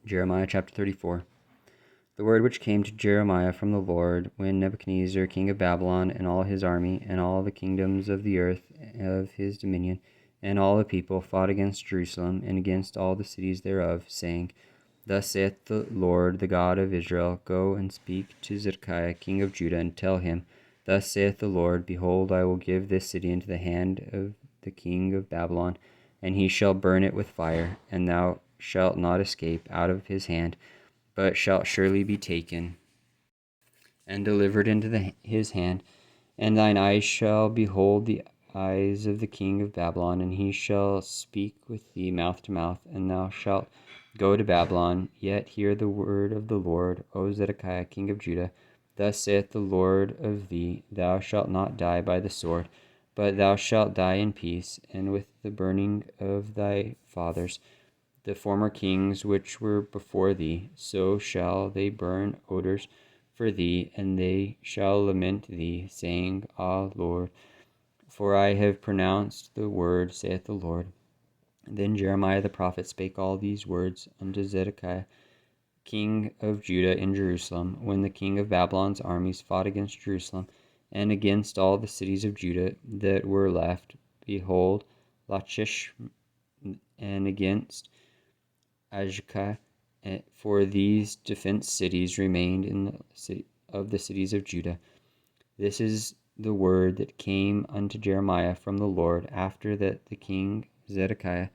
Jeremiah chapter 34. The word which came to Jeremiah from the Lord, when Nebuchadnezzar king of Babylon and all his army, and all the kingdoms of the earth of his dominion, and all the people fought against Jerusalem, and against all the cities thereof, saying, Thus saith the Lord, the God of Israel, Go and speak to Zedekiah king of Judah, and tell him, Thus saith the Lord, Behold, I will give this city into the hand of the king of Babylon, and he shall burn it with fire, and thou shalt not escape out of his hand, but shalt surely be taken and delivered into his hand. And thine eyes shall behold the eyes of the king of Babylon, and he shall speak with thee mouth to mouth, and thou shalt go to Babylon. Yet hear the word of the Lord, O Zedekiah king of Judah. Thus saith the Lord of thee, Thou shalt not die by the sword, but thou shalt die in peace, and with the burning of thy fathers, the former kings which were before thee. So shall they burn odors for thee, and they shall lament thee, saying, Ah, Lord, for I have pronounced the word, saith the Lord. Then Jeremiah the prophet spake all these words unto Zedekiah king of Judah in Jerusalem, when the king of Babylon's armies fought against Jerusalem, and against all the cities of Judah that were left, behold, Lachish, and against Azekah, for these defenced cities remained in the city of the cities of Judah. This is the word that came unto Jeremiah from the Lord, after that the king Zedekiah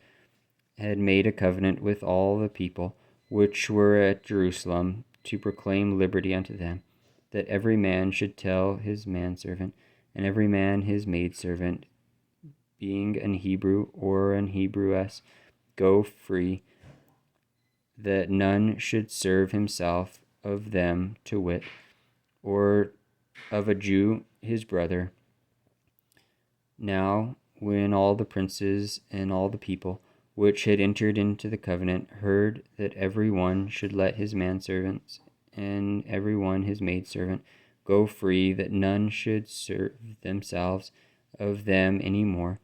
had made a covenant with all the people which were at Jerusalem, to proclaim liberty unto them, that every man should tell his manservant, and every man his maidservant, being an Hebrew or an Hebrewess, go free, that none should serve himself of them, to wit, or of a Jew his brother. Now, when all the princes and all the people which had entered into the covenant heard that every one should let his manservants and every one his maidservant go free, that none should serve themselves of them any more,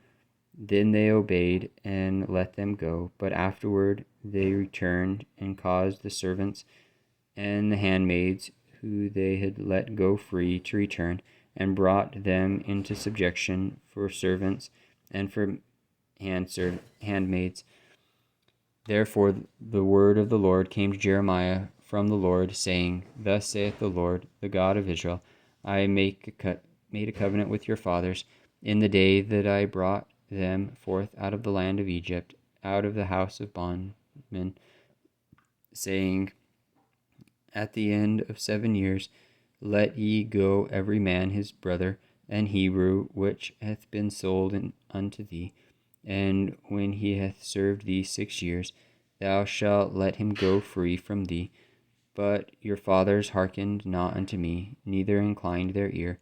then they obeyed and let them go. But afterward they returned and caused the servants and the handmaids who they had let go free to return, and brought them into subjection for servants and for handmaids. Therefore the word of the Lord came to Jeremiah from the Lord, saying, Thus saith the Lord, the God of Israel, I made a covenant with your fathers in the day that I brought them forth out of the land of Egypt, out of the house of bondmen, saying, At the end of 7 years let ye go every man his brother and Hebrew, which hath been sold unto thee, and when he hath served thee 6 years, thou shalt let him go free from thee. But your fathers hearkened not unto me, neither inclined their ear,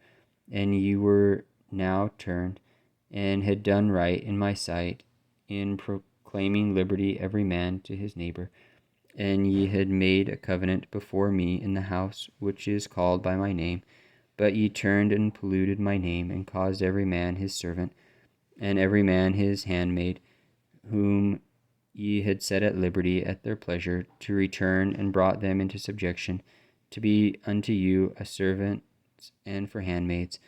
and ye were now turned, and had done right in my sight, in proclaiming liberty every man to his neighbor. And ye had made a covenant before me in the house which is called by my name. But ye turned and polluted my name, and caused every man his servant, and every man his handmaid, whom ye had set at liberty at their pleasure, to return, and brought them into subjection, to be unto you a servant and for handmaids.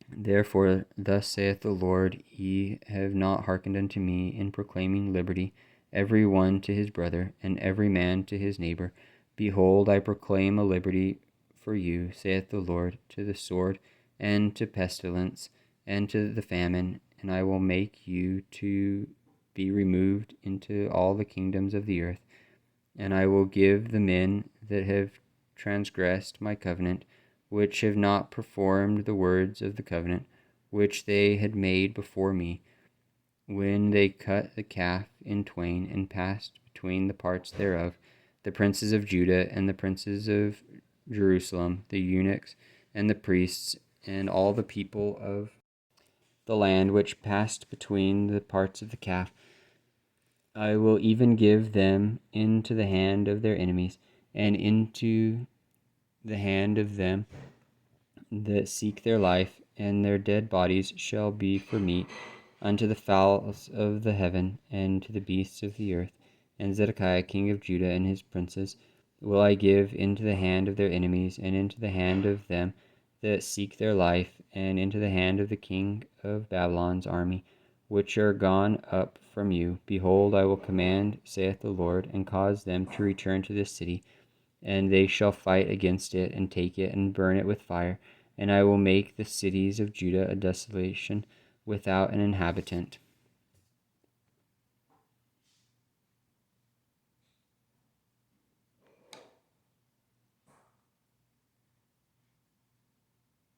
Therefore thus saith the Lord, Ye have not hearkened unto me in proclaiming liberty, every one to his brother, and every man to his neighbor. Behold, I proclaim a liberty for you, saith the Lord, to the sword, and to pestilence, and to the famine, and I will make you to be removed into all the kingdoms of the earth. And I will give the men that have transgressed my covenant, which have not performed the words of the covenant which they had made before me, when they cut the calf in twain, and passed between the parts thereof, the princes of Judah and the princes of Jerusalem, the eunuchs and the priests, and all the people of the land which passed between the parts of the calf. I will even give them into the hand of their enemies, and into the hand of them that seek their life, and their dead bodies shall be for meat unto the fowls of the heaven, and to the beasts of the earth, and Zedekiah king of Judah and his princes will I give into the hand of their enemies, and into the hand of them that seek their life, and into the hand of the king of Babylon's army, which are gone up from you. Behold, I will command, saith the Lord, and cause them to return to this city, and they shall fight against it, and take it, and burn it with fire. And I will make the cities of Judah a desolation without an inhabitant.